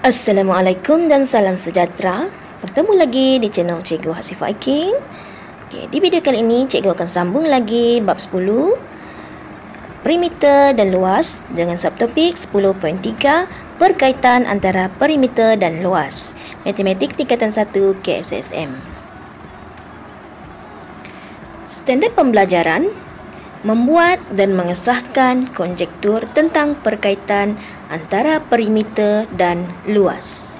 Assalamualaikum dan salam sejahtera. Bertemu lagi di channel Cikgu Hasifah Aiking. Di video kali ini Cikgu akan sambung lagi bab 10 perimeter dan luas dengan subtopik 10.3 berkaitan antara perimeter dan luas. Matematik tingkatan 1 KSSM. Standard pembelajaran membuat dan mengesahkan konjektur tentang perkaitan antara perimeter dan luas.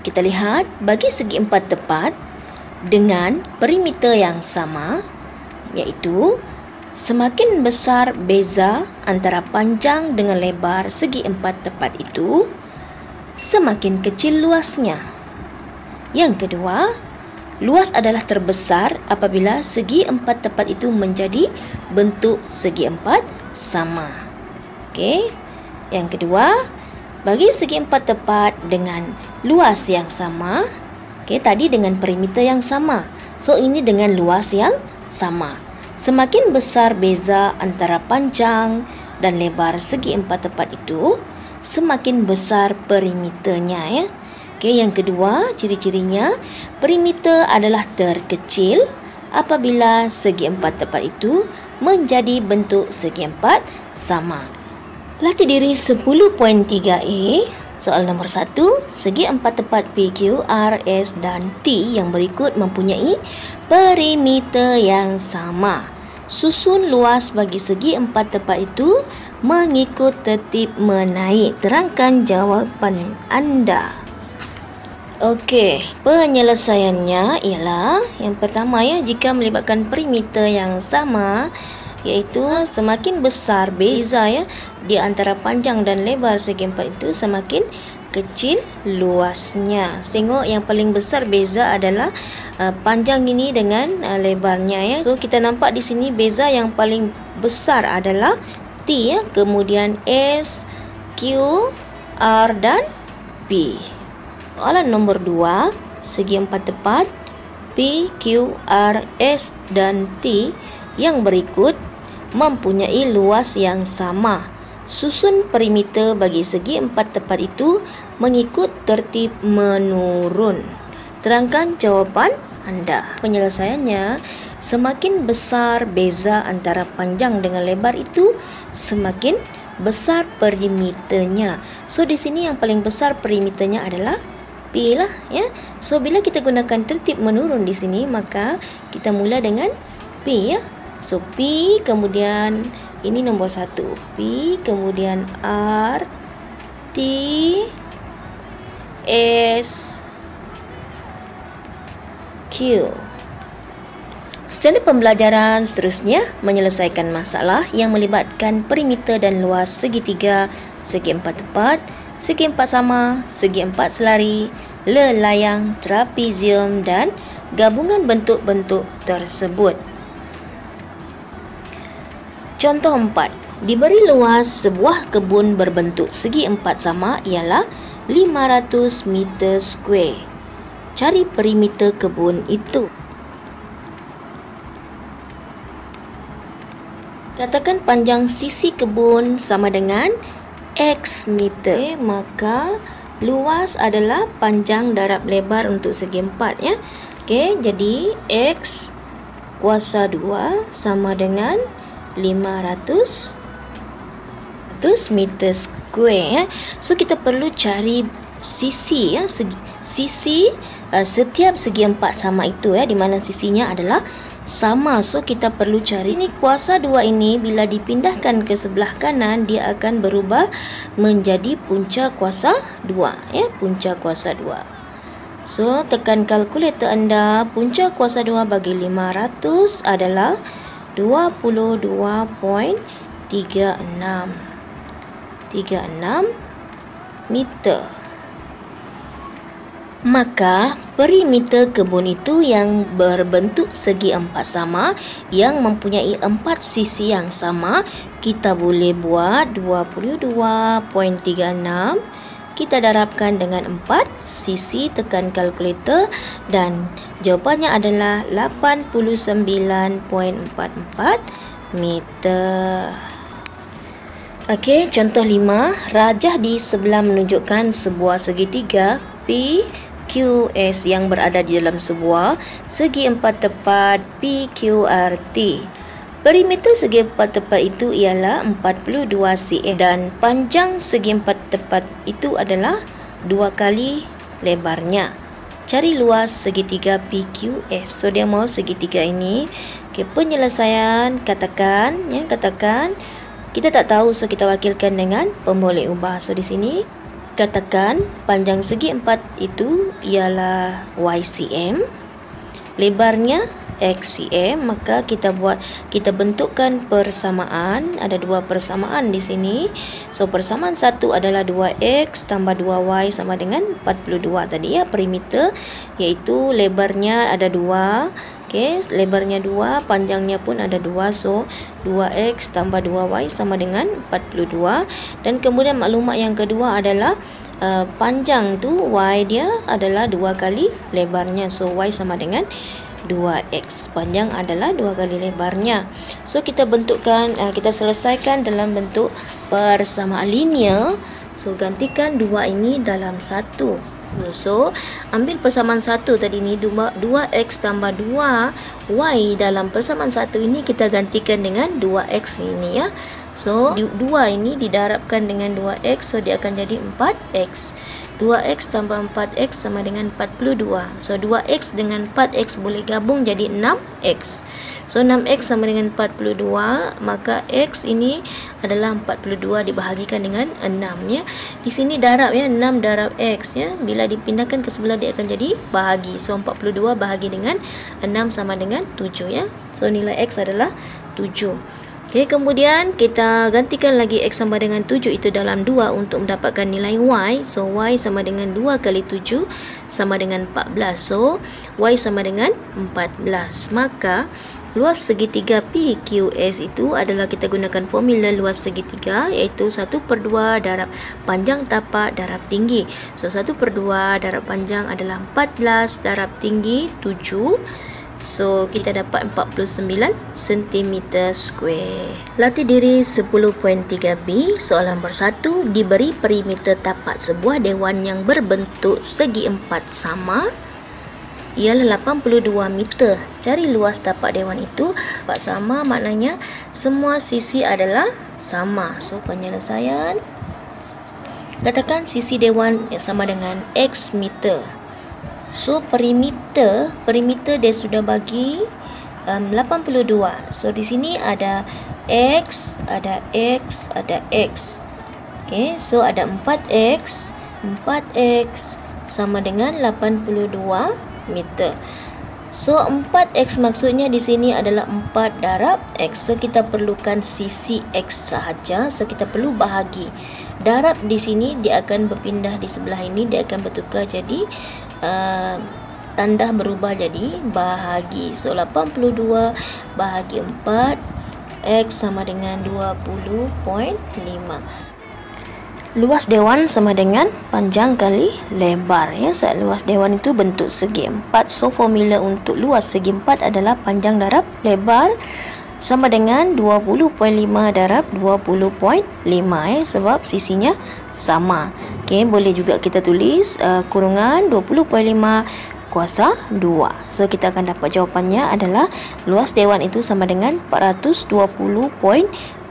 Kita lihat bagi segi empat tepat dengan perimeter yang sama, iaitu semakin besar beza antara panjang dengan lebar segi empat tepat itu, semakin kecil luasnya. Yang kedua, luas adalah terbesar apabila segi empat tepat itu menjadi bentuk segi empat sama. Okey. Yang kedua, bagi segi empat tepat dengan luas yang sama, okey, tadi dengan perimeter yang sama. So ini dengan luas yang sama. Semakin besar beza antara panjang dan lebar segi empat tepat itu, semakin besar perimeternya, ya. Okey, yang kedua, ciri-cirinya perimeter adalah terkecil apabila segi empat tepat itu menjadi bentuk segi empat sama. Latih diri 10.3a, soal nombor 1, segi empat tepat PQ, R, S dan T yang berikut mempunyai perimeter yang sama. Susun luas bagi segi empat tepat itu mengikut tertib menaik. Terangkan jawapan anda. Okey, penyelesaiannya ialah yang pertama, ya, jika melibatkan perimeter yang sama, iaitu semakin besar beza, ya, di antara panjang dan lebar segi empat itu, semakin kecil luasnya. Tengok yang paling besar beza adalah panjang ini dengan lebarnya, ya. So kita nampak di sini beza yang paling besar adalah T, ya, kemudian S, Q, R dan P. Soalan nombor 2, segi empat tepat P, Q, R, S dan T yang berikut mempunyai luas yang sama. Susun perimeter bagi segi empat tepat itu mengikut tertib menurun. Terangkan jawapan anda. Penyelesaiannya, semakin besar beza antara panjang dengan lebar itu, semakin besar perimeternya. So di sini yang paling besar perimeternya adalah P lah, ya. So bila kita gunakan tertib menurun di sini, maka kita mula dengan P, ya. So P, kemudian ini nombor 1, P, kemudian R, T, S, Q. Standard pembelajaran seterusnya menyelesaikan masalah yang melibatkan perimeter dan luas segitiga, segi empat tepat, segi empat sama, segi empat selari, lelayang, trapezium dan gabungan bentuk-bentuk tersebut. Contoh 4. Diberi luas sebuah kebun berbentuk segi empat sama ialah 500 meter square. Cari perimeter kebun itu. Katakan panjang sisi kebun sama dengan X meter. Maka luas adalah panjang darab lebar untuk segi empat, ya. Okey, jadi X kuasa 2 sama dengan 500 meter square, ya. So kita perlu cari sisi, ya, sisi setiap segi empat sama itu, ya, di mana sisinya adalah sama. So kita perlu cari ni kuasa 2 ini bila dipindahkan ke sebelah kanan, dia akan berubah menjadi punca kuasa 2, ya, punca kuasa 2. So tekan kalkulator anda. Punca kuasa 2 bagi 500 adalah 22.36 meter. Maka perimeter kebun itu yang berbentuk segi empat sama, yang mempunyai empat sisi yang sama, kita boleh buat 22.36 kita darabkan dengan 4 sisi, tekan kalkulator dan jawapannya adalah 89.44 meter. Okey, contoh 5, rajah di sebelah menunjukkan sebuah segitiga PQS yang berada di dalam sebuah segi empat tepat PQRT. Perimeter segi empat tepat itu ialah 42 cm dan panjang segi empat tepat itu adalah 2 kali lebarnya. Cari luas segitiga PQS. So dia mau segitiga ini. Okey, penyelesaian katakan kita tak tahu, so kita wakilkan dengan pemboleh ubah. So di sini katakan panjang segi empat itu ialah YCM, lebarnya XCM, maka kita bentukkan persamaan. Ada dua persamaan di sini. So persamaan satu adalah 2x tambah 2y sama dengan 42 tadi ya, perimeter, iaitu lebarnya ada 2. Okey, lebarnya 2, panjangnya pun ada 2. So 2x tambah 2y sama dengan 42. Dan kemudian maklumat yang kedua adalah panjang tu y dia adalah 2 kali lebarnya. So y sama dengan 2x. Panjang adalah 2 kali lebarnya. So kita bentukkan, kita selesaikan dalam bentuk persamaan linear. So gantikan 2 ini dalam 1. So ambil persamaan 1 tadi ni, 2x tambah 2y dalam persamaan 1 ini kita gantikan dengan 2x ini ya. So 2 ini didarabkan dengan 2x, so dia akan jadi 4x. 2x tambah 4x sama dengan 42. So 2x dengan 4x boleh gabung jadi 6x. So 6x sama dengan 42, maka x ini adalah 42 dibahagikan dengan 6 ya. Di sini darab ya, 6 darab x ya. Bila dipindahkan ke sebelah dia akan jadi bahagi. So 42 bahagi dengan 6 sama dengan 7 ya. So nilai x adalah 7. Okey, kemudian kita gantikan lagi x sama dengan 7 itu dalam 2 untuk mendapatkan nilai y. So y sama dengan 2 kali 7 sama dengan 14. So y sama dengan 14. Maka luas segitiga PQS itu adalah, kita gunakan formula luas segitiga, iaitu 1/2 darab panjang tapak darab tinggi. So 1/2 darab panjang adalah 14 darab tinggi 7. So kita dapat 49 cm square. Latih diri 10.3b. Soalan nombor 1, diberi perimeter tapak sebuah dewan yang berbentuk segi empat sama ialah 82 meter. Cari luas tapak dewan itu. Tapak sama maknanya semua sisi adalah sama. So penyelesaian, katakan sisi dewan sama dengan x meter. So perimeter dia sudah bagi 82. So di sini ada x, ada x, ada x. Okey, so ada 4x sama dengan 82 meter. So 4x maksudnya di sini adalah 4 darab x. So kita perlukan sisi x sahaja. So kita perlu bahagi. Darab di sini dia akan berpindah di sebelah ini, dia akan bertukar jadi tanda berubah jadi bahagi. So 82 bahagi 4, x sama dengan 20.5. Luas dewan sama dengan panjang kali lebar ya. Saat luas dewan itu bentuk segi empat. So formula untuk luas segi empat adalah panjang darab lebar sama dengan 20.5 darab 20.5 sebab sisinya sama. Okey, boleh juga kita tulis kurungan 20.5 kuasa 2. So kita akan dapat jawapannya adalah luas dewan itu sama dengan 420.25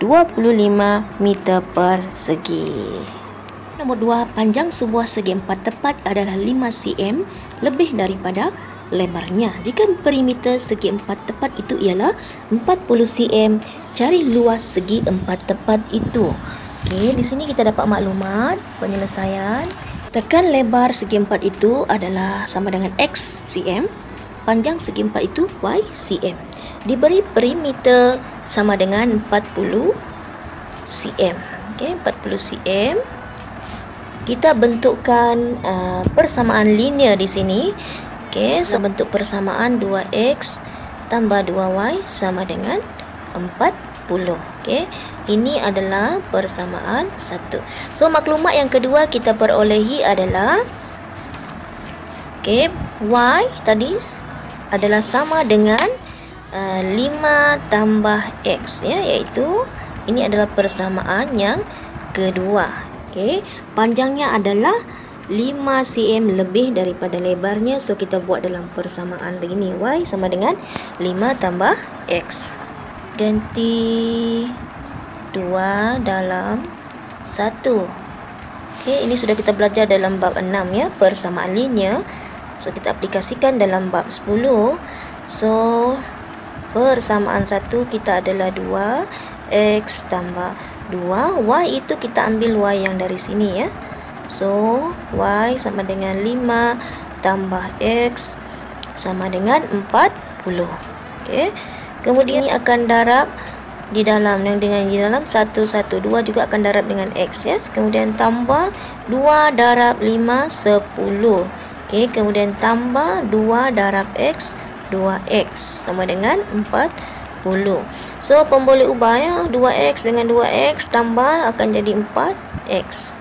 meter persegi. Nombor 2, panjang sebuah segi empat tepat adalah 5 cm lebih daripada lebarnya. Jika perimeter segi empat tepat itu ialah 40 cm, cari luas segi empat tepat itu. Okey, di sini kita dapat maklumat penyelesaian. Tekan lebar segi empat itu adalah sama dengan x cm, panjang segi empat itu y cm. Diberi perimeter sama dengan 40 cm. Okey, 40 cm. Kita bentukkan persamaan linear di sini. Okey, so bentuk persamaan 2x tambah 2y sama dengan 40. Okey, ini adalah persamaan 1. So maklumat yang kedua kita perolehi adalah okey, y tadi adalah sama dengan 5 tambah x ya, iaitu Ini adalah persamaan yang kedua. Okey, panjangnya adalah 5 cm lebih daripada lebarnya. So kita buat dalam persamaan begini. Y sama dengan 5 tambah X. Ganti 2 dalam 1. Okey, ini sudah kita belajar dalam bab 6 ya, persamaan linear. So kita aplikasikan dalam bab 10. So persamaan 1 kita adalah 2X tambah 2. Y itu kita ambil Y yang dari sini ya. So Y sama dengan 5 tambah X sama dengan 40. Okey. Kemudian ini akan darab di dalam, yang dengan di dalam 1, 1, 2 juga akan darab dengan X ya. Kemudian tambah 2 darab 5, 10. Okey, kemudian tambah 2 darab X, 2X sama dengan 40. So pemboleh ubah ya, 2X dengan 2X tambah akan jadi 4X.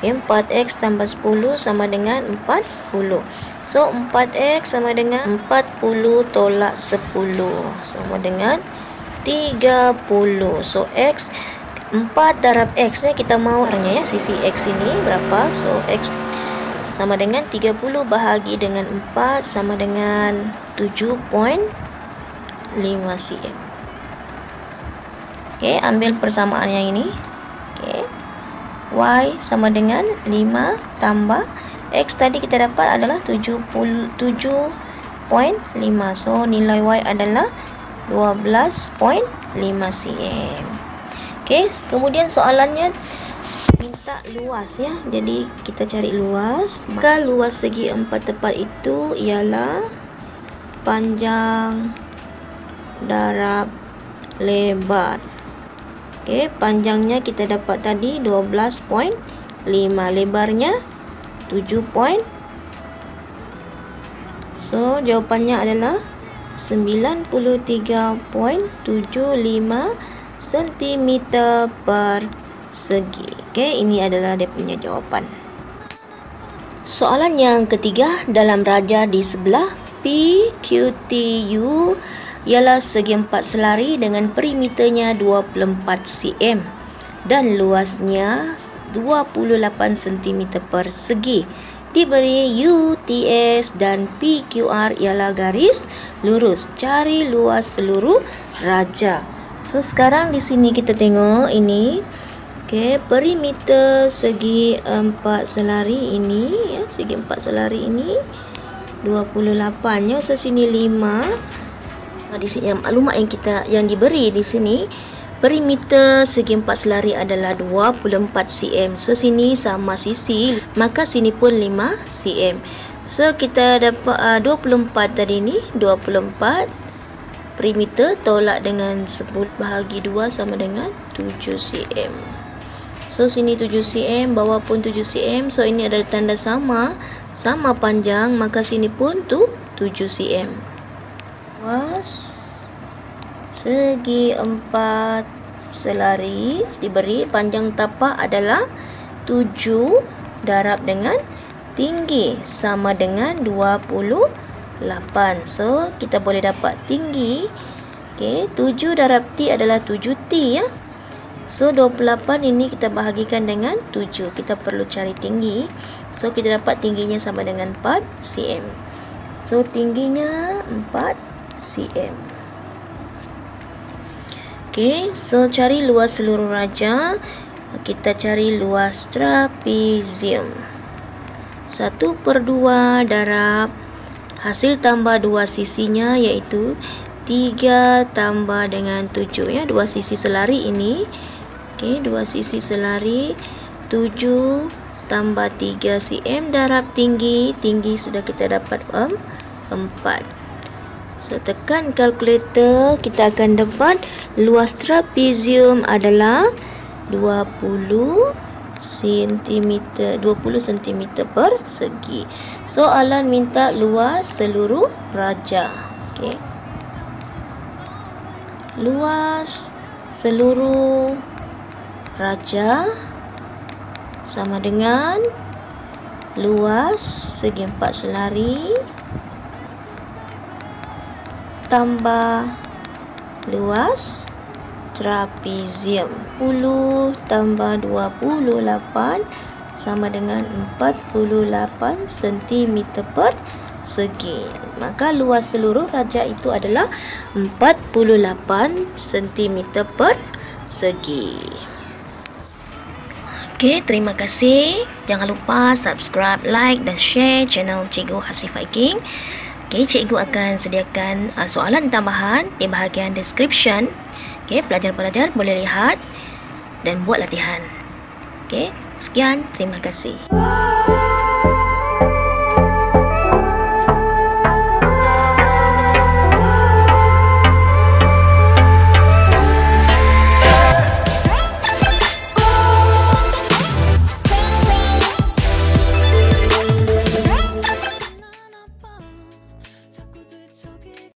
Okay, 4X tambah 10 sama dengan 40. So 4X sama dengan 40 tolak 10 sama dengan 30. So X 4 darab X ni kita mahu ya, sisi X ini berapa? So X sama dengan 30 bahagi dengan 4 sama dengan 7.5 cm. Okey, ambil persamaan yang ini. Okey. Y sama dengan 5 tambah X tadi kita dapat adalah 77.5. So nilai Y adalah 12.5 cm. Okey, kemudian soalannya minta luas ya. Jadi kita cari luas. Maka luas segi 4 tepat itu ialah panjang darab lebar. Okey, panjangnya kita dapat tadi 12.5, lebarnya 7. So jawapannya adalah 93.75 cm persegi. Okey, ini adalah dia punya jawapan. Soalan yang ketiga, dalam raja di sebelah PQTU ialah segi 4 selari dengan perimeternya 24 cm dan luasnya 28 cm persegi. Diberi UTS dan PQR ialah garis lurus. Cari luas seluruh raja. So sekarang di sini kita tengok ini. Okey, perimeter segi 4 selari ini ya, segi 4 selari ini 28 ya. So sini 5. Di sini maklumat yang diberi di sini, perimeter segi 4 selari adalah 24 cm. So sini sama sisi, maka sini pun 5 cm. So kita dapat 24 tadi ni, 24 perimeter tolak dengan 10 bahagi 2 sama dengan 7 cm. So sini 7 cm, bawah pun 7 cm. So ini adalah tanda sama panjang, maka sini pun tu 7 cm. Luas segi 4 selari diberi panjang tapak adalah 7 darab dengan tinggi sama dengan 28. So kita boleh dapat tinggi. Okey, 7 darab T adalah 7T ya. So 28 ini kita bahagikan dengan 7. Kita perlu cari tinggi. So kita dapat tingginya sama dengan 4 cm. So tingginya 4 cm. Okey, so cari luas seluruh raja. Kita cari luas trapezium. 1/2 darab hasil tambah 2 sisinya iaitu 3 tambah dengan 7 ya, 2 sisi selari ini. Okey, 2 sisi selari 7 tambah 3 cm darab tinggi sudah kita dapat 4. So tekan kalkulator, kita akan dapat luas trapezium adalah 20 cm persegi. Soalan minta luas seluruh raja. Okey. Luas seluruh raja sama dengan luas segi 4 selari tambah luas trapezium. 10 tambah 28 sama dengan 48 cm persegi. Maka luas seluruh raja itu adalah 48 cm persegi. Okey, terima kasih. Jangan lupa subscribe, like dan share channel Cikgu Hasif Viking. Okey, cikgu akan sediakan soalan tambahan di bahagian description. Okey, pelajar-pelajar boleh lihat dan buat latihan. Okey, sekian, terima kasih.